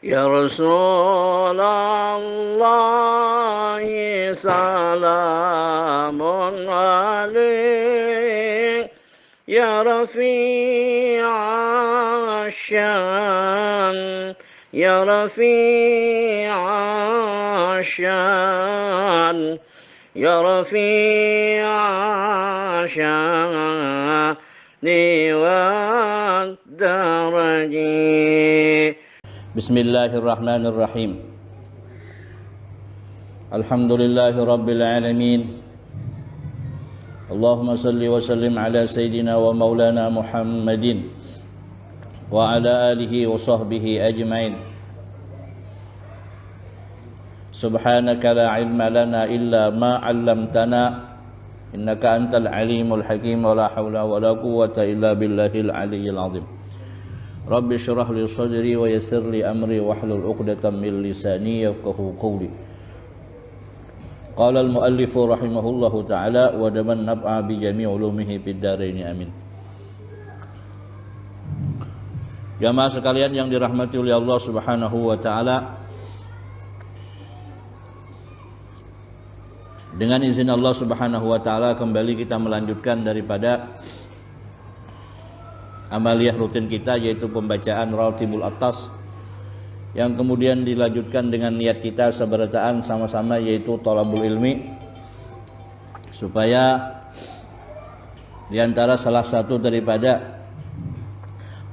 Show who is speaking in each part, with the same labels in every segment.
Speaker 1: Ya Rasulullah salamun alaik Ya Rafi'a syan Ya Rafi'a syan Ya Rafi'a syani wa daraji. Bismillahirrahmanirrahim. Alhamdulillahi rabbil alamin. Allahumma salli wa sallim ala sayyidina wa maulana Muhammadin wa ala alihi wa sahbihi ajmain. Subhanaka la ilma lana illa ma 'allamtana innaka antal alimul hakim wa la hawla wa la quwwata illa billahil aliyyil azim. Rabbi syrah li sadri wa yassir li amri wahlul 'uqdatam min lisani yafqahu qawli. Qala al-muallif rahimahullahu ta'ala wa daman nab'a bi jami' ulumihi fid dharain amin. Jamaah sekalian yang dirahmati oleh Allah Subhanahu wa taala, dengan izin Allah Subhanahu wa taala kembali kita melanjutkan daripada amaliyah rutin kita, yaitu pembacaan Ratibul Atas, yang kemudian dilanjutkan dengan niat kita seberataan sama-sama, yaitu thalabul ilmi, supaya diantara salah satu daripada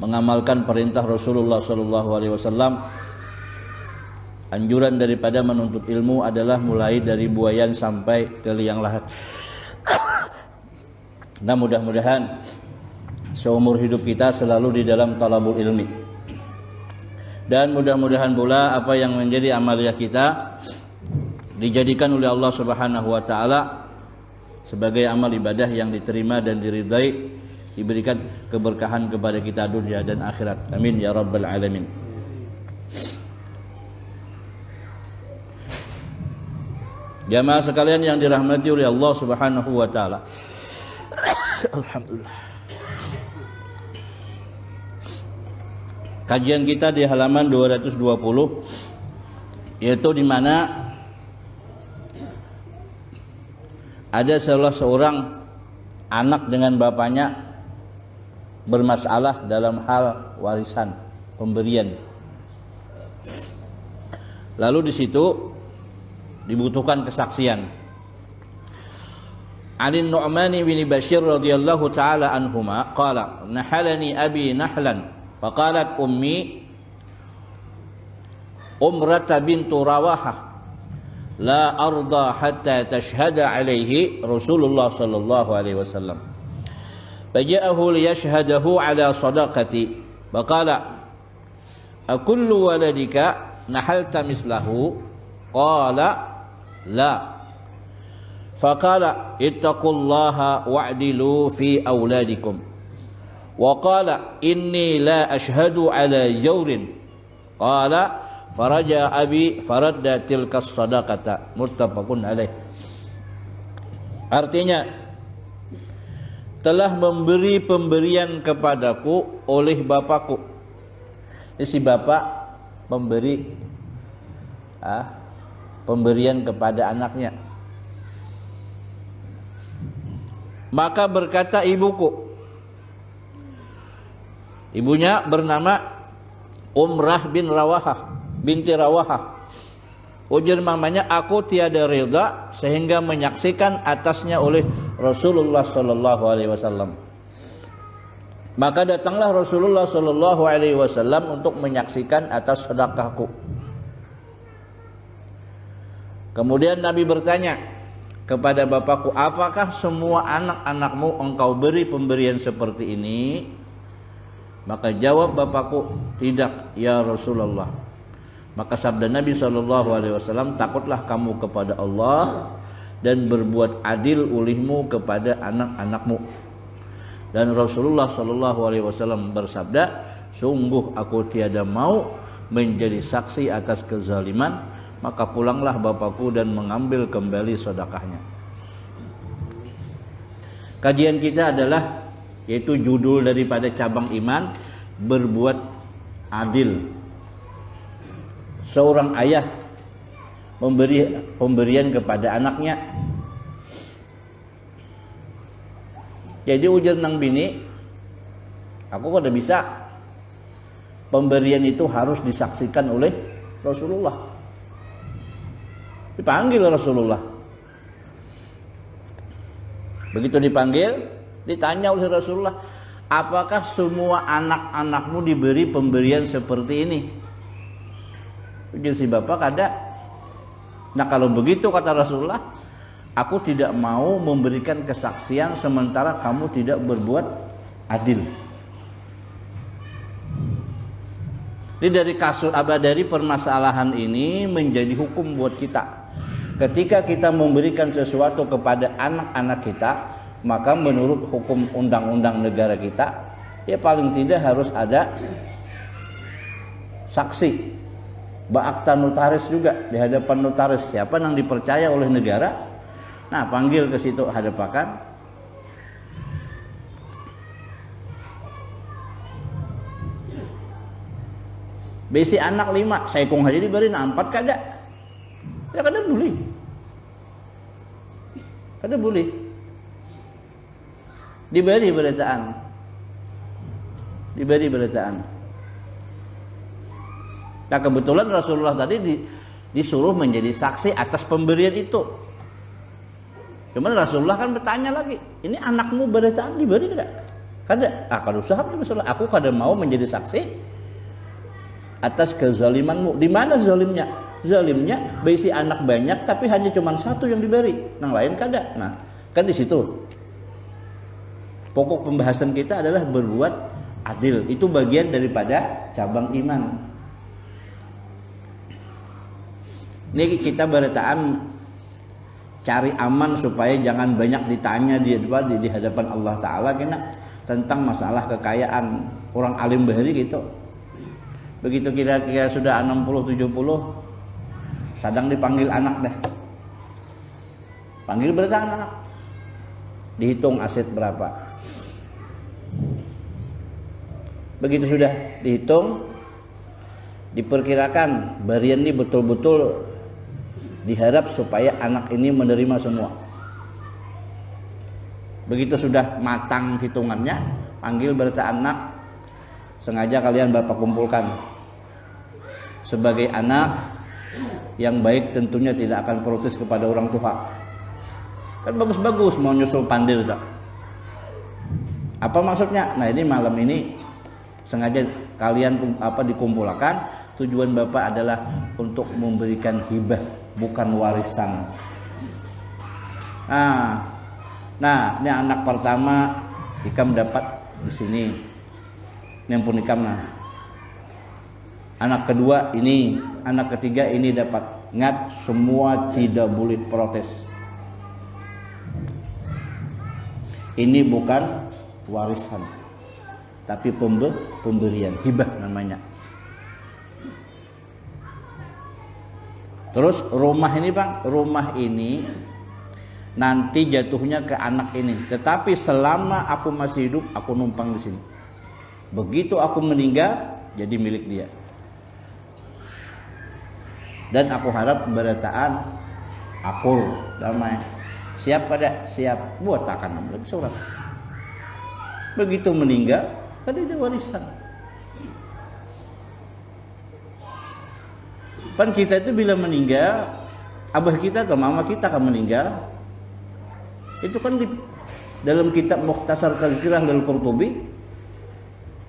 Speaker 1: mengamalkan perintah Rasulullah SAW, anjuran daripada menuntut ilmu adalah mulai dari buayan sampai ke liang lahat. Nah, mudah-mudahan seumur hidup kita selalu di dalam talabul ilmi, dan mudah-mudahan pula apa yang menjadi amaliyah kita dijadikan oleh Allah Subhanahu wa taala sebagai amal ibadah yang diterima dan diridai, diberikan keberkahan kepada kita dunia dan akhirat. Amin ya rabbal alamin. Jamaah sekalian yang dirahmati oleh Allah Subhanahu wa taala. Alhamdulillah. Kajian kita di halaman 220, yaitu di mana ada salah seorang anak dengan bapaknya bermasalah dalam hal warisan, pemberian. Lalu di situ dibutuhkan kesaksian. Ali Nu'man bin Bashir radhiyallahu taala anhuma qala nahalani abi nahlan faqalat ummi Umrata bintu Rawahah la arda hatta tashhada alaihi Rasulullah sallallahu alaihi wasallam faja'ahu liyashhadahu ala sadaqati faqala akullu waladika nahalta mislahu qala la faqala ittaqullaha wa'dilu fi auladikum wa qala inni la ashhadu ala jawrin qala faraja abi faradda tilka sadaqata muttafaqun alaih. Artinya, telah memberi pemberian kepadaku oleh bapakku. Si bapak memberi pemberian kepada anaknya. Maka berkata ibuku, ibunya bernama Umrah binti Rawahah. Ujar mamanya, aku tiada rida sehingga menyaksikan atasnya oleh Rasulullah sallallahu alaihi wasallam. Maka datanglah Rasulullah sallallahu alaihi wasallam untuk menyaksikan atas sedekahku. Kemudian Nabi bertanya kepada bapakku, apakah semua anak-anakmu engkau beri pemberian seperti ini? Maka jawab bapakku, tidak ya Rasulullah. Maka sabda Nabi SAW, takutlah kamu kepada Allah dan berbuat adil olehmu kepada anak-anakmu. Dan Rasulullah SAW bersabda, sungguh aku tiada mau menjadi saksi atas kezaliman. Maka pulanglah bapakku dan mengambil kembali sedekahnya. Kajian kita adalah, yaitu judul daripada cabang iman, berbuat adil. seorang ayah memberi pemberian kepada anaknya. Jadi ujar nang bini, aku kada bisa. Pemberian itu harus disaksikan oleh Rasulullah. Dipanggil Rasulullah. Begitu dipanggil, ditanya oleh Rasulullah, apakah semua anak-anakmu diberi pemberian seperti ini? Ujar si bapak, kada. Nah kalau begitu kata Rasulullah, aku tidak mau memberikan kesaksian sementara kamu tidak berbuat adil. Jadi dari permasalahan ini menjadi hukum buat kita. Ketika kita memberikan sesuatu kepada anak-anak kita, maka menurut hukum undang-undang negara kita, ya paling tidak harus ada saksi, akta notaris juga di hadapan notaris. Siapa yang dipercaya oleh negara? Nah, panggil ke situ hadapakan. Besi anak 5, saikung aja diberi 4 kada. Ya kada boleh. Kada boleh. Diberi beritaan. Nah, kebetulan Rasulullah tadi disuruh menjadi saksi atas pemberian itu. Cuman Rasulullah kan bertanya lagi, ini anakmu beritaan diberi kada? Kada. Kada usah Rasulullah. Aku kada mau menjadi saksi atas kezalimanmu. Di mana zalimnya? Zalimnya besi anak banyak tapi hanya cuma 1 yang diberi, yang lain kada. Nah, kan di situ pokok pembahasan kita adalah berbuat adil. Itu bagian daripada cabang iman. Ini kita beritaan cari aman supaya jangan banyak ditanya di hadapan Allah Ta'ala kena tentang masalah kekayaan. Orang alim bahari gitu. Begitu kira-kira sudah 60-70, sadang dipanggil anak deh. Panggil beritaan anak. Dihitung aset berapa. Begitu sudah dihitung, diperkirakan barian ini betul-betul diharap supaya anak ini menerima semua. Begitu sudah matang hitungannya, panggil beritaan anak. Sengaja kalian bapak kumpulkan. Sebagai anak yang baik tentunya tidak akan protes kepada orang tua. Kan bagus-bagus mau nyusul pandir tak? Apa maksudnya? Nah ini malam ini sengaja kalian dikumpulkan. Tujuan bapak adalah untuk memberikan hibah, bukan warisan. Nah ini anak pertama Ikam dapat di sini. Yang pun Ikam nah. Anak kedua ini, anak ketiga ini dapat. Ingat semua tidak boleh protes. Ini bukan warisan, tapi pemberian, hibah namanya. Terus rumah ini Bang, rumah ini nanti jatuhnya ke anak ini. Tetapi selama aku masih hidup, aku numpang di sini. Begitu aku meninggal, jadi milik dia. Dan aku harap beritaan akur damai. Siap pada? Siap. Buat akan lagi surat. Begitu meninggal, tadi ada warisan. Pan kita itu bila meninggal, abah kita atau mama kita akan meninggal. Itu kan di dalam kitab Mukhtasar Tazkirah Al-Qurtubi,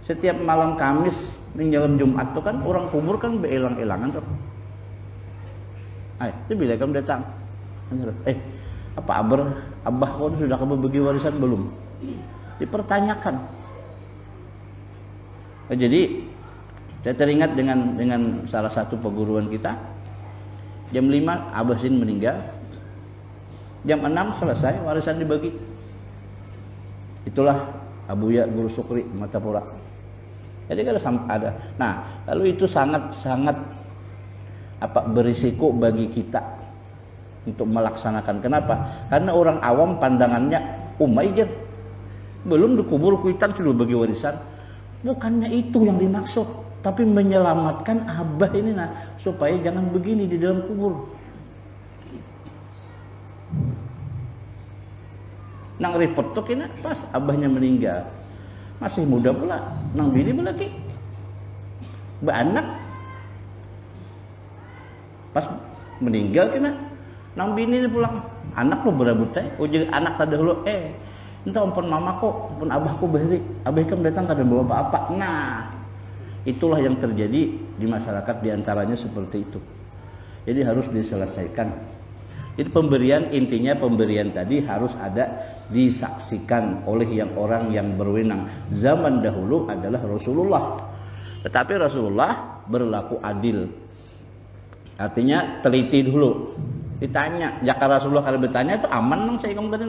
Speaker 1: setiap malam Kamis menjelang Jumat itu kan orang kubur kan beelang-elangan tuh. Itu bila kamu datang, apa abah kau sudah kamu bagi warisan belum? Dipertanyakan. Jadi saya teringat dengan salah satu perguruan kita. Jam 5 Abah Sin meninggal. Jam 6 selesai warisan dibagi. Itulah Abuya Guru Sukri Matapura. Jadi kalau ada. Nah, lalu itu sangat berisiko bagi kita untuk melaksanakan. Kenapa? Karena orang awam pandangannya aja. Belum dikubur kuitan sudah bagi warisan. Bukannya itu yang dimaksud. tapi menyelamatkan abah ini supaya jangan begini di dalam kubur. Nang repot tuh kena pas abahnya meninggal, masih muda pula, nang bini pula ki, anak pas meninggal kena, nang bini pulang, anak lo berabut ujung anak tadi dulu, entah ampun mama kok, ampun abahku beri, abah kan datang kada bawa apa-apa. Nah, itulah yang terjadi di masyarakat, diantaranya seperti itu. Jadi harus diselesaikan. Jadi pemberian, intinya pemberian tadi harus ada disaksikan oleh orang yang berwenang. Zaman dahulu adalah Rasulullah, tetapi Rasulullah berlaku adil. Artinya teliti dulu, ditanya. Jika Rasulullah kalau bertanya itu aman nang saya kamu tadi.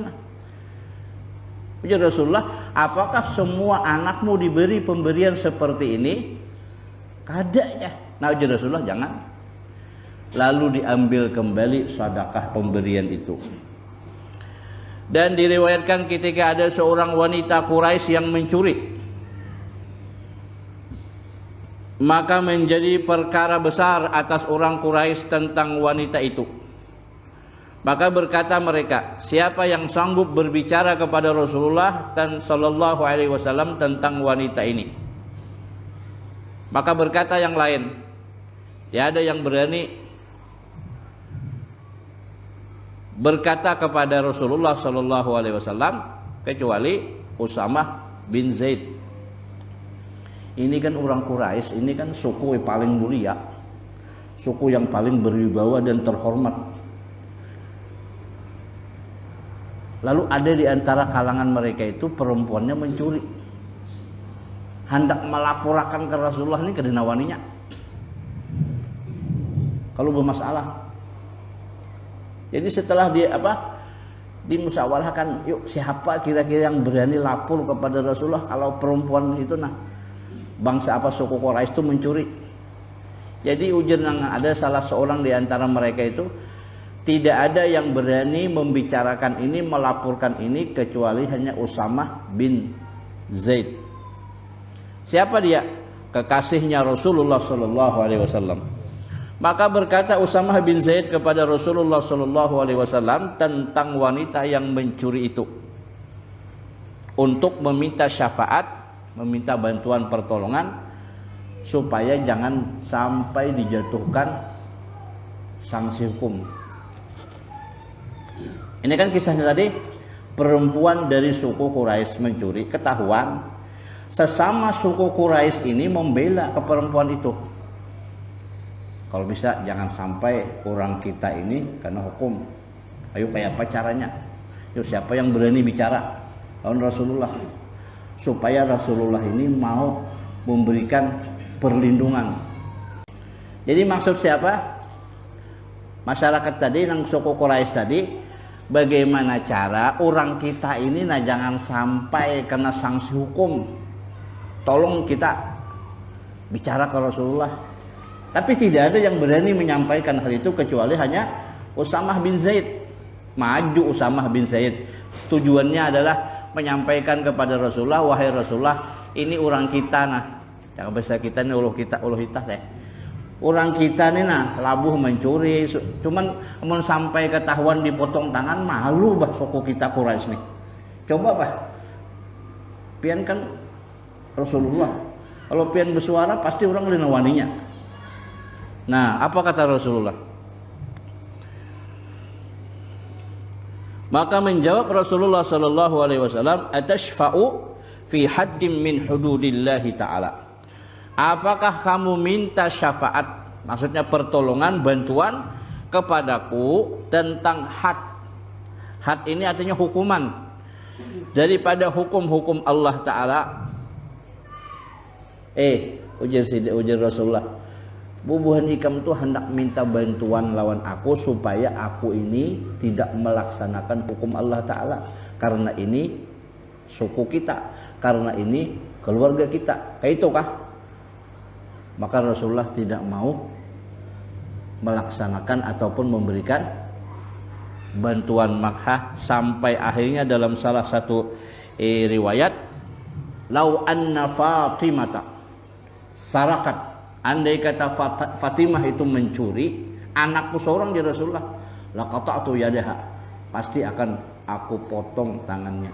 Speaker 1: Ujar Rasulullah, apakah semua anakmu diberi pemberian seperti ini? Kada ya. Nah ujar Rasulullah, jangan. Lalu diambil kembali sedekah pemberian itu. Dan diriwayatkan ketika ada seorang wanita Quraisy yang mencuri, maka menjadi perkara besar atas orang Quraisy tentang wanita itu. Maka berkata mereka, siapa yang sanggup berbicara kepada Rasulullah dan sallallahu alaihi wasallam tentang wanita ini? Maka berkata yang lain, ya ada yang berani berkata kepada Rasulullah sallallahu alaihi wasallam kecuali Usamah bin Zaid. Ini kan orang Quraisy, ini kan suku yang paling mulia, suku yang paling berwibawa dan terhormat. Lalu ada di antara kalangan mereka itu perempuannya mencuri, hendak melaporkan ke Rasulullah ini kedenawaninya. Kalau bermasalah. Jadi setelah dimusyawarahkan, yuk siapa kira-kira yang berani lapor kepada Rasulullah kalau perempuan itu bangsa apa suku Quraisy itu mencuri. Jadi ujar ada salah seorang di antara mereka itu, tidak ada yang berani membicarakan ini, melaporkan ini kecuali hanya Usamah bin Zaid. Siapa dia? Kekasihnya Rasulullah sallallahu alaihi wasallam. Maka berkata Usamah bin Zaid kepada Rasulullah sallallahu alaihi wasallam tentang wanita yang mencuri itu, untuk meminta syafaat, meminta bantuan pertolongan supaya jangan sampai dijatuhkan sanksi hukum. Ini kan kisahnya tadi, perempuan dari suku Quraisy mencuri, ketahuan, sesama suku Quraisy ini membela ke perempuan itu. Kalau bisa jangan sampai orang kita ini kena hukum. Ayo kayak apa caranya? Yuk siapa yang berani bicara lawan Rasulullah, supaya Rasulullah ini mau memberikan perlindungan. Jadi maksud siapa? Masyarakat tadi, yang suku Quraisy tadi, bagaimana cara orang kita ini jangan sampai kena sanksi hukum. Tolong kita bicara ke Rasulullah. Tapi tidak ada yang berani menyampaikan hal itu kecuali hanya Usamah bin Zaid. Maju Usamah bin Zaid. Tujuannya adalah menyampaikan kepada Rasulullah, wahai Rasulullah, ini orang kita jangan bahasa kita ini uluh kita teh. Orang kita nih labuh mencuri, cuman mau sampai ketahuan dipotong tangan, malu bah suku kita Quraisy nih. Coba bah, pian kan Rasulullah, kalau pian bersuara pasti orang linawaninya. Nah, apa kata Rasulullah? Maka menjawab Rasulullah sallallahu alaihi wasallam, "Atashfa'u fi haddin min hududillahi ta'ala." Apakah kamu minta syafaat, maksudnya pertolongan, bantuan kepadaku tentang had. Had ini artinya hukuman daripada hukum-hukum Allah Ta'ala. Ujar Rasulullah, bubuhan ikam itu hendak minta bantuan lawan aku supaya aku ini tidak melaksanakan hukum Allah Ta'ala, karena ini suku kita, karena ini keluarga kita. Kayak itu kah? Maka Rasulullah tidak mau melaksanakan ataupun memberikan bantuan makhah, sampai akhirnya dalam salah satu riwayat, lau anna Fatimata sarakat, andai kata Fatimah itu mencuri anakku seorang ya Rasulullah, laqata'tu yadaha, pasti akan aku potong tangannya.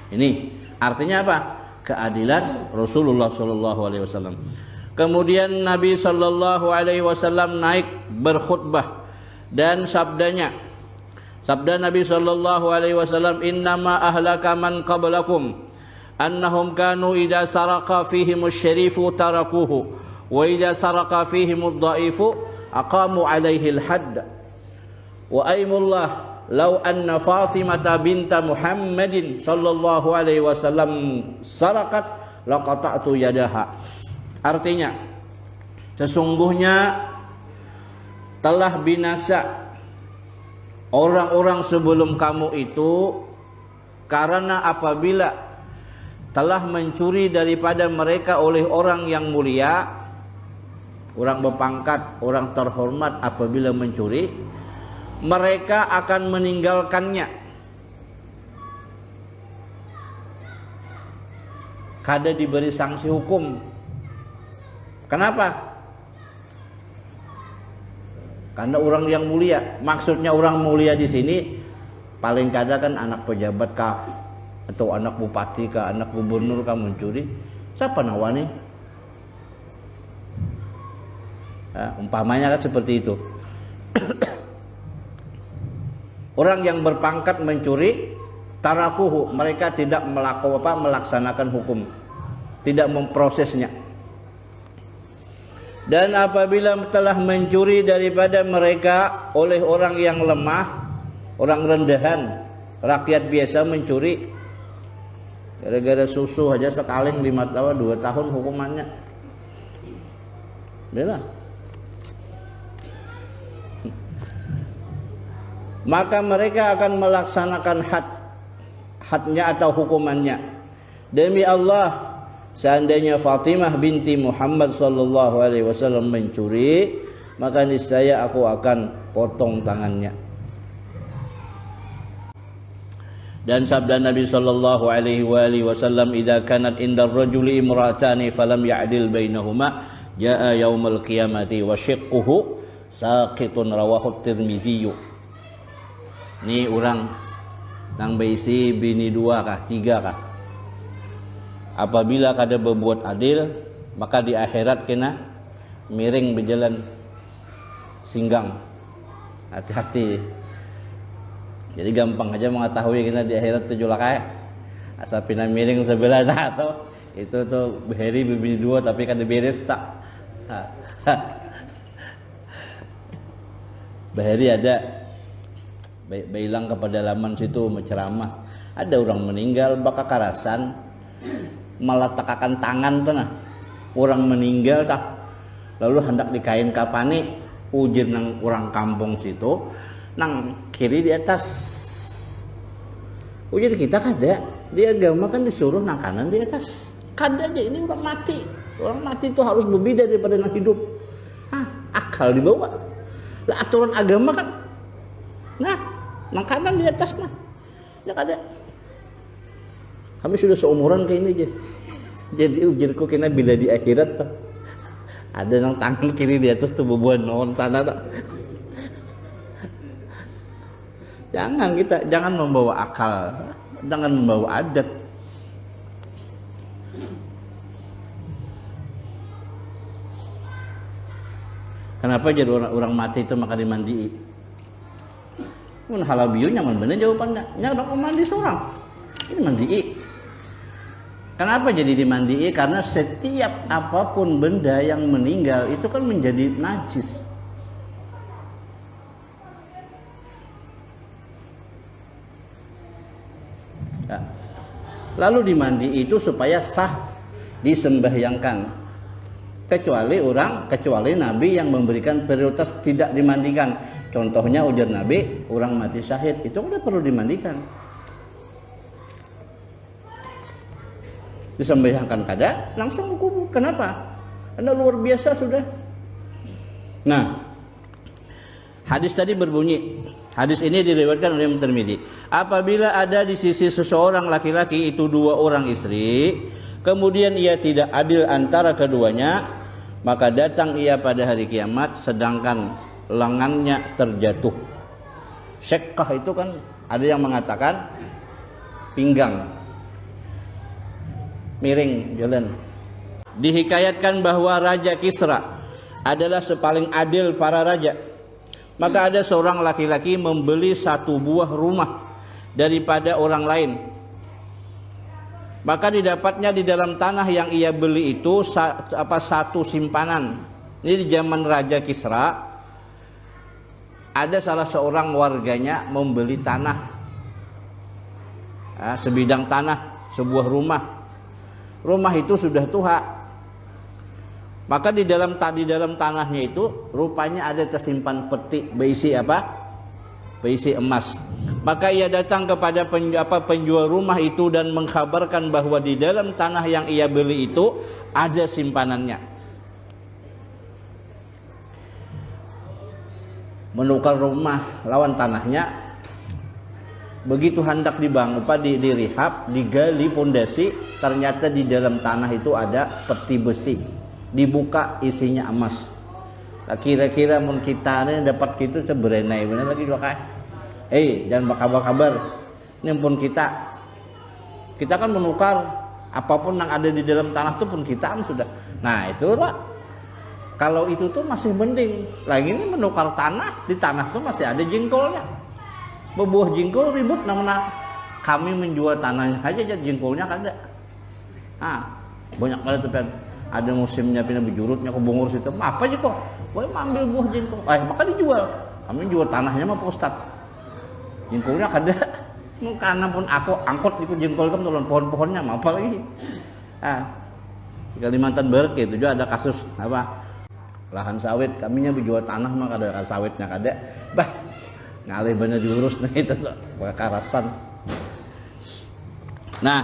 Speaker 1: Ini artinya apa? Keadilan Rasulullah sallallahu alaihi wasallam. Kemudian Nabi sallallahu alaihi wasallam naik berkhutbah dan sabda Nabi sallallahu alaihi wasallam, innama ahlaka man qablakum annahum kanu idza saraqa fihimus syarifu tarakuhu wa idza saraqa fihimud dhaifu aqamu alaihi al-hadd wa aymullah law anna Fatimata binta Muhammadin sallallahu alaihi wasallam sarakat laqata'tu yadaha. Artinya sesungguhnya telah binasa orang-orang sebelum kamu itu karena apabila telah mencuri daripada mereka oleh orang yang mulia, orang berpangkat, orang terhormat, apabila mencuri mereka akan meninggalkannya kada diberi sanksi hukum. Kenapa? Karena orang yang mulia. Maksudnya orang mulia di sini paling kada kan anak pejabat kah, atau anak bupati kah, anak gubernur kah mencuri. Siapa nawani? Umpamanya kan seperti itu. Orang yang berpangkat mencuri, tarakuhu, mereka tidak melaksanakan hukum, tidak memprosesnya. Dan apabila telah mencuri daripada mereka oleh orang yang lemah, orang rendahan, rakyat biasa mencuri, gara-gara susu aja sekaling 5 tahun 2 tahun hukumannya. Benar. Maka mereka akan melaksanakan hadnya atau hukumannya. Demi Allah, seandainya Fatimah binti Muhammad sallallahu alaihi wasallam mencuri, maka niscaya aku akan potong tangannya. Dan sabda Nabi sallallahu alaihi wasallam, idza kanat indar rajuli imra'atani falam ya'dil bainahuma jaa yaumul qiyamati wa shiqquhu saqitun, rawahu Tirmizi. Ini orang nang beisi bini 2 kah 3 kah, apabila kada berbuat adil, maka di akhirat kena miring berjalan singgang. Hati-hati. Jadi gampang aja mengetahui kena di akhirat tujuh lakai. Asal pina miring sebelah nah atau itu tuh beheri bini 2 tapi kada beres tak. Beheri ada bilang kepada laman situ menceramah, ada orang meninggal baka karasan meletakkan tangan tuh nah, orang meninggal tak, lalu hendak dikain kapani, ujar nang orang kampung situ, nang kiri di atas, ujar kita kada, di agama kan disuruh nang kanan di atas, kada aja, ini orang mati itu harus berbeda daripada nang hidup, akal dibawa, lah aturan agama kan, nah nang kanan di atas mah, ya kada. Kami sudah seumuran kayak ini aja. Jadi ujarku kena bila di akhirat tuh ada nang tangan kiri di atas tuh bebuan non sana tuh. Jangan membawa akal, jangan membawa adat. Kenapa jadi orang mati itu maka dimandii? Mun halabiun nyaman bener jawabannya. Nya dok mandi seorang. Ini mandii. Kenapa jadi dimandii? Karena setiap apapun benda yang meninggal itu kan menjadi najis. Ya. Lalu dimandii itu supaya sah disembahyangkan. Kecuali Nabi yang memberikan prioritas tidak dimandikan. Contohnya ujar Nabi, orang mati syahid itu udah perlu dimandikan. Disembahyangkan kada, langsung kubur. Kenapa? Karena luar biasa sudah. Nah, hadis tadi berbunyi, hadis ini diriwayatkan oleh Tirmizi. Apabila ada di sisi seseorang laki-laki itu 2 orang istri, kemudian ia tidak adil antara keduanya, maka datang ia pada hari kiamat sedangkan lengannya terjatuh. Syaqqah itu kan ada yang mengatakan pinggang miring jalan. Dihikayatkan bahwa Raja Kisra adalah sepaling adil para raja. Maka ada seorang laki-laki membeli satu buah rumah daripada orang lain. Maka didapatnya di dalam tanah yang ia beli itu satu simpanan. Ini di zaman Raja Kisra, ada salah seorang warganya membeli tanah, sebidang tanah, sebuah rumah. Rumah itu sudah tua. Maka di dalam tanahnya itu rupanya ada tersimpan peti berisi apa? Berisi emas. Maka ia datang kepada penjual rumah itu dan mengkabarkan bahwa di dalam tanah yang ia beli itu ada simpanannya. Menukar rumah lawan tanahnya. Begitu hendak dibangun, direhab, digali pondasi, ternyata di dalam tanah itu ada peti besi. Dibuka isinya emas. Nah, kira-kira mun kita ini dapat gitu seberenai bener lagi dua kali. Jangan berkabar-kabar. Ini pun kita kan menukar apapun yang ada di dalam tanah itu pun kita sudah. Nah itulah. Kalau itu tuh masih mending. Lagi ini menukar tanah, di tanah tuh masih ada jengkolnya. Bebuah jengkol ribut namanya. Kami menjual tanahnya aja jadi jengkolnya kan ada. Banyak banget tuh ada musimnya pindah bejurutnya ke bungur situ. Apa aja kok? Boleh ambil buah jengkol. Maka dijual. Kami jual tanahnya mah Pak Ustadz. Jengkolnya ada. Karena pun aku angkut ikut jengkol kan turun pohon-pohonnya, mau apa lagi? Di Kalimantan Barat kayak itu juga ada kasus lahan sawit, kaminya berjual tanah mah ada sawitnya kada. Ngalih bener diurus nih itu tuh kekerasan. Nah,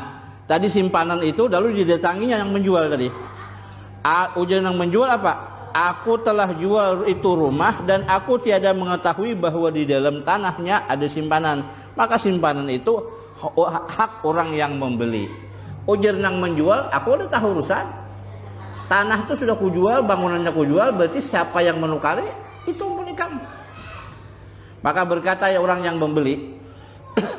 Speaker 1: tadi simpanan itu lalu didatanginya yang menjual tadi. Ujian yang menjual apa? Aku telah jual itu rumah dan aku tiada mengetahui bahwa di dalam tanahnya ada simpanan. Maka simpanan itu hak orang yang membeli. Ujar yang menjual, aku udah tahu urusan. Tanah itu sudah kujual, bangunannya kujual, berarti siapa yang menukari itu punya kamu. Maka berkata ya orang yang membeli,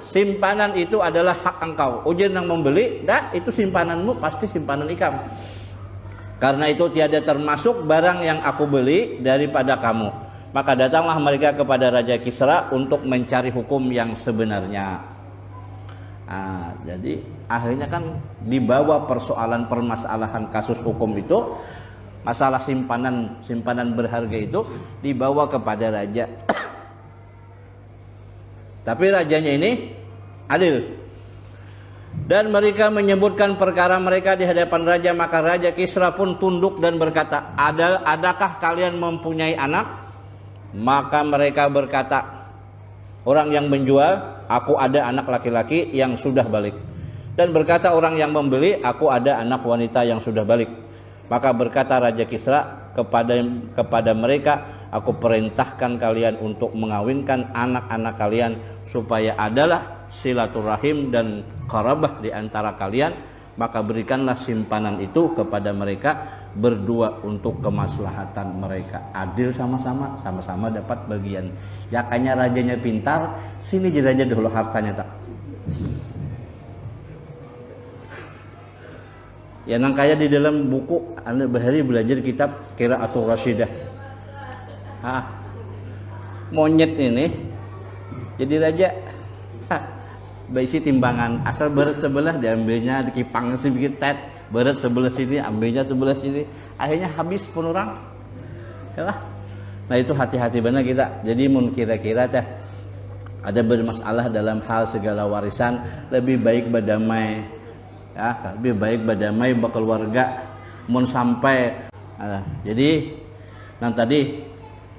Speaker 1: simpanan itu adalah hak engkau. Ujar yang membeli, itu simpananmu pasti simpanan ikam. Karena itu tiada termasuk barang yang aku beli daripada kamu. Maka datanglah mereka kepada Raja Kisra untuk mencari hukum yang sebenarnya. Jadi akhirnya kan dibawa permasalahan kasus hukum itu, masalah simpanan berharga itu dibawa kepada raja. Tapi rajanya ini adil. Dan mereka menyebutkan perkara mereka di hadapan raja, maka Raja Kisra pun tunduk dan berkata, adakah kalian mempunyai anak? Maka mereka berkata, orang yang menjual, aku ada anak laki-laki yang sudah balik. Dan berkata orang yang membeli, aku ada anak wanita yang sudah balik. Maka berkata Raja Kisra kepada mereka, aku perintahkan kalian untuk mengawinkan anak-anak kalian supaya adalah silaturahim dan qarabah di antara kalian, maka berikanlah simpanan itu kepada mereka berdua untuk kemaslahatan mereka. Adil sama-sama dapat bagian. Yakanya rajanya pintar, sini aja dulu hartanya tak. Ya nang kaya di dalam buku Anda bahari belajar kitab Qiraatul Rasyidah. Monyet ini jadi raja. Berisi timbangan, asal berat sebelah diambilnya, dikipang sedikit tet, berat sebelah sini, ambilnya sebelah sini, akhirnya habis pun orang. Yalah. Nah itu hati-hati benar kita. Jadi mun kira-kira teh ada bermasalah dalam hal segala warisan, lebih baik berdamai, lebih baik berdamai berkeluarga. Mun sampai, jadi, nah tadi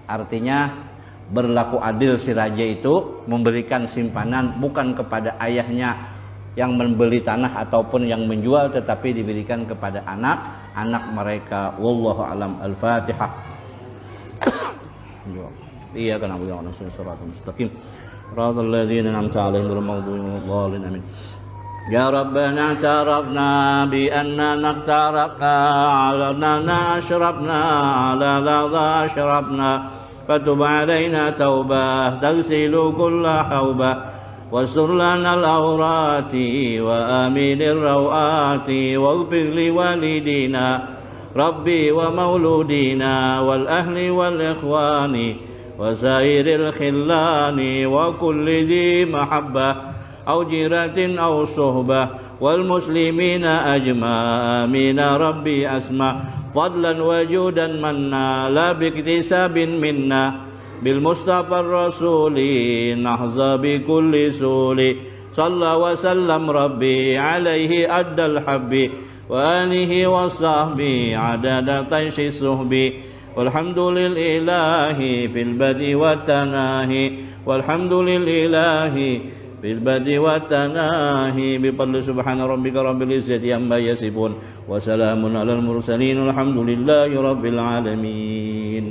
Speaker 1: artinya berlaku adil si raja itu memberikan simpanan bukan kepada ayahnya yang membeli tanah ataupun yang menjual, tetapi diberikan kepada anak mereka. Wallahu alam. Al-Fatihah. Iya kan Abu Yawna Suratul Mustaqim. Radalladzina an'amta 'alaihim ghairil maghdubi 'alaihim. Amin. يا ربنا اعترفنا بأننا اقترفنا على أننا أشرفنا على لظى أشرفنا فتب علينا توبة تغسل كل حوبة واستر لنا العورات وآمن الروآت واغفر لوالدينا ربي ومولودينا والأهل والإخوان وسائر الخلان وكل ذي محبة أو جيرة أو صحبة والمسلمين أجمع آمين ربي أسمع فضلا وجودا منا لا باكتساب منا بالمصطفى الرسول نحظى بكل سول صلى وسلم ربي عليه أدى الحب وآله وصحبه عدد طيش الصحب والحمد لله في البدء والتناهي والحمد لله في البدء والتناهي بفضل سبحان ربك رب العزة عما يصفون وسلام على المرسلين والحمد لله رب العالمين.